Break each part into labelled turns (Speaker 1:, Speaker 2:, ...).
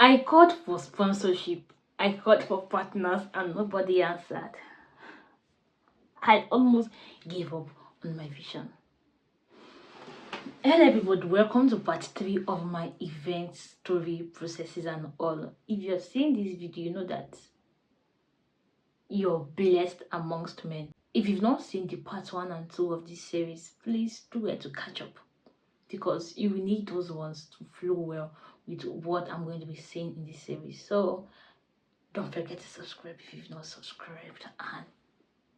Speaker 1: I called for sponsorship, I called for partners, and nobody answered. I almost gave up on my vision. Hello everybody, welcome to part 3 of my event story processes and all. If you're seeing this video, you know that you're blessed amongst men. If you've not seen the part 1 and 2 of this series, please do it to catch up, because you will need those ones to flow well with what I'm going to be saying in this series. So don't forget to subscribe if you've not subscribed, and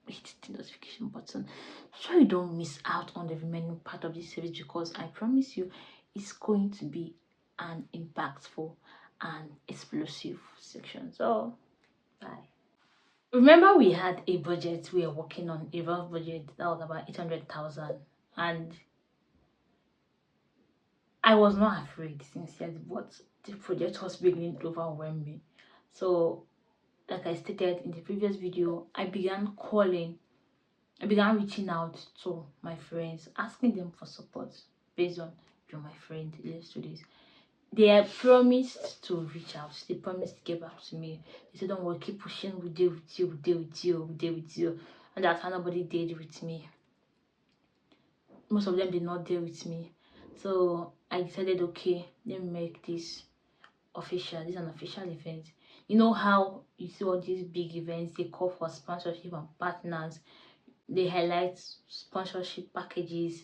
Speaker 1: hit the notification button so you don't miss out on the remaining part of this series, because I promise you it's going to be an impactful and explosive section. So bye. Remember, we had a budget we were working on, a rough budget that was about 800,000, and I was not afraid sincerely, but the project was beginning to overwhelm me. So like I stated in the previous video, I began reaching out to my friends, asking them for support based on you're my friend, let's do this. They had promised to reach out, they promised to get back to me. They said, don't worry, keep pushing, we'll deal with you, we'll deal with you, we'll deal with you. And that's how nobody did with me. Most of them did not deal with me. So I decided, okay, let me make this official. This is an official event. You know how you see all these big events, they call for sponsorship and partners, they highlight sponsorship packages.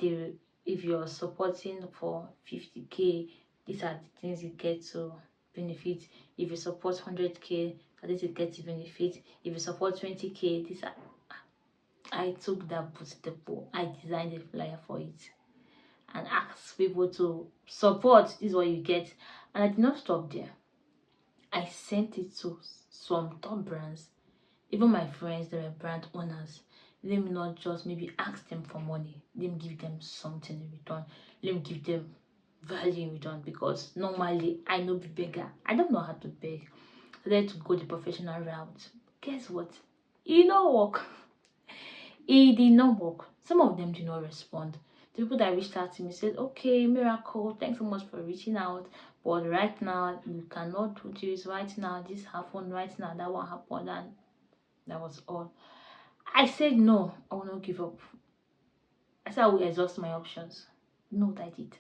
Speaker 1: If you're supporting for 50k, these are the things you get to benefit. If you support 100k, that is you get to benefit. If you support 20k, these are. I took that bootable, I designed a flyer for it and asked people to support. This is what you get. And I did not stop there. I sent it to some top brands, even my friends that were brand owners. Let me not just maybe ask them for money, let me give them something in return, let me give them value in return, because normally I know be beggar, I don't know how to beg. So I had to go the professional route. Guess what? It not work. It did not work. Some of them did not respond. The people that reached out to me said, okay, Miracle, thanks so much for reaching out, but right now you cannot do this. Right now this happened, right now that one happened, and that was all. I said no, I will not give up. I said I will exhaust my options. No, what I did.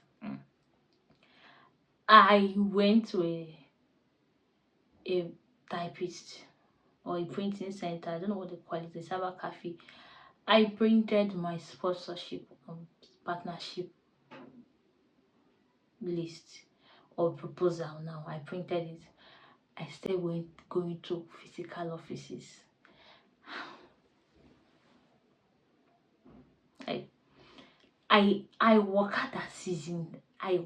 Speaker 1: I went to a typist or a printing center, I don't know what they call it, a cyber cafe. I printed my sponsorship partnership list or proposal. Now I printed it. I still going to physical offices. I work at that season. I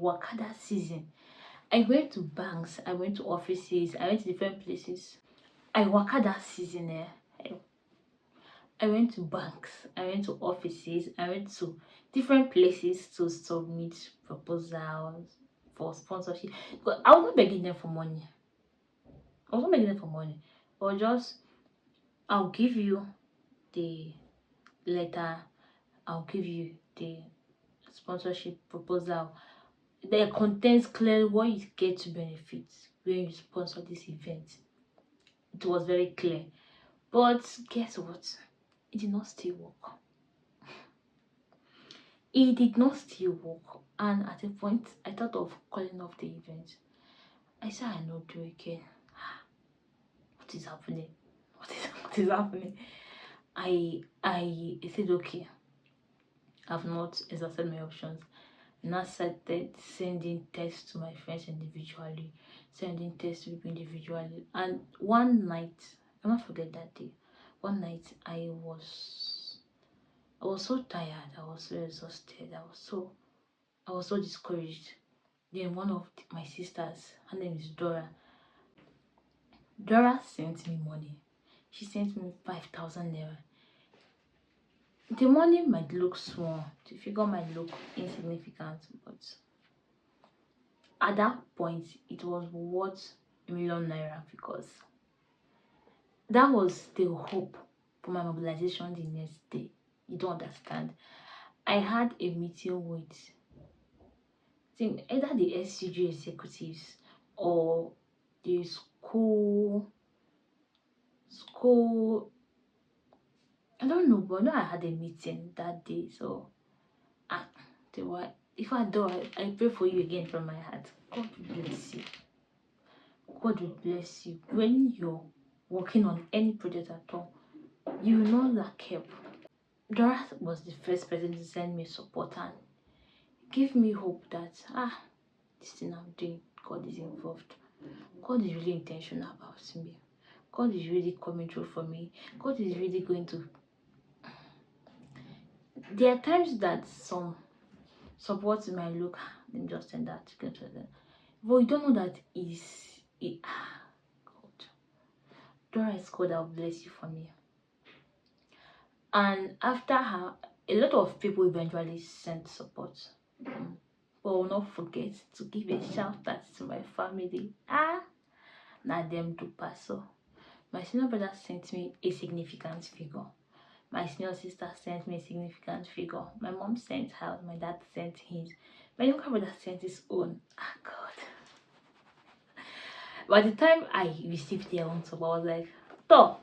Speaker 1: went to banks, I went to offices, I went to different places. I work at that season. I went to banks, I went to offices, I went to different places to submit proposals for sponsorship. But I was not begging them for money. Or just, I'll give you the letter, I'll give you the sponsorship proposal. The contains clearly what you get to benefit when you sponsor this event. It was very clear. But guess what? It did not still work. It did not still work. And at a point, I thought of calling off the event. I said, I know do again. What is happening? What is happening? I said, okay, I've not exhausted my options. And I started sending texts to my friends individually, sending texts to people individually. And one night, I'll not forget that day. One night I was so tired, I was so exhausted, I was so discouraged. Then one of my sisters, her name is Dora. Dora sent me money. She sent me 5,000 naira. The money might look small, the figure might look insignificant, but at that point it was worth ₦1,000,000, because that was the hope for my mobilization the next day. You don't understand. I had a meeting with either the SCG executives or the school. I don't know, but I know I had a meeting that day, so ah, they were. If I do, I pray for you again from my heart. God will bless you. God will bless you. When you're working on any project at all, you will not lack help. Dora was the first person to send me support and give me hope that this thing I'm doing, God is involved. God is really intentional about me. God is really coming through for me. God is really going to. There are times that some support might look them just send that to get to them. But you don't know that is it. God. Dora is God that will bless you for me. And after her, a lot of people eventually sent support. But I will not forget to give a shout out to my family. Now them to pass. So my senior brother sent me a significant figure. My senior sister sent me a significant figure. My mom sent hers. My dad sent his. My younger brother sent his own. God. By the time I received their own support, I was like, "Toh,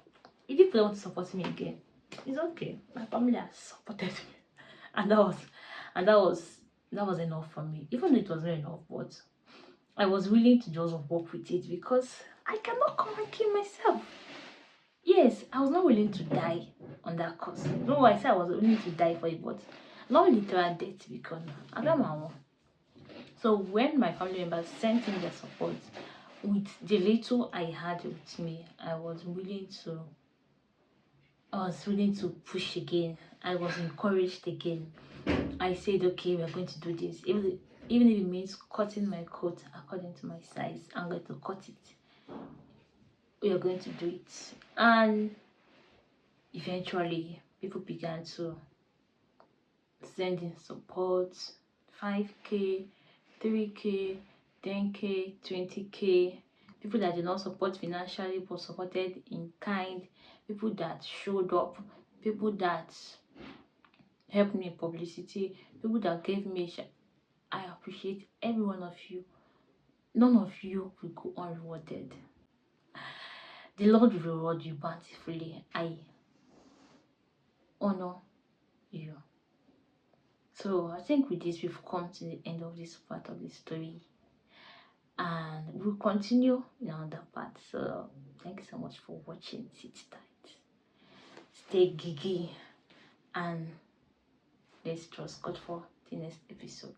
Speaker 1: if you don't want to support me again, it's okay. My family has supported me," and that was enough for me. Even though it was not enough, but I was willing to just work with it because I cannot come and kill myself. Yes, I was not willing to die on that course. No, I said I was willing to die for it, but not literal death because I don't know. So when my family members sent in their support with the little I had with me, I was willing to push again. I was encouraged again. I said, okay, we're going to do this. Even if it means cutting my coat according to my size, I'm going to cut it. We are going to do it. And eventually, people began to send in support, 5K, 3K, 10K, 20K. People that did not support financially but supported in kind. People that showed up. People that helped me in publicity. People that gave me. I appreciate every one of you. None of you will go unrewarded. The Lord will reward you bountifully. I honor you. So I think with this we've come to the end of this part of the story, and we'll continue in another part. So thank you so much for watching. Sit tight, stay giggy, and let's trust God for the next episode.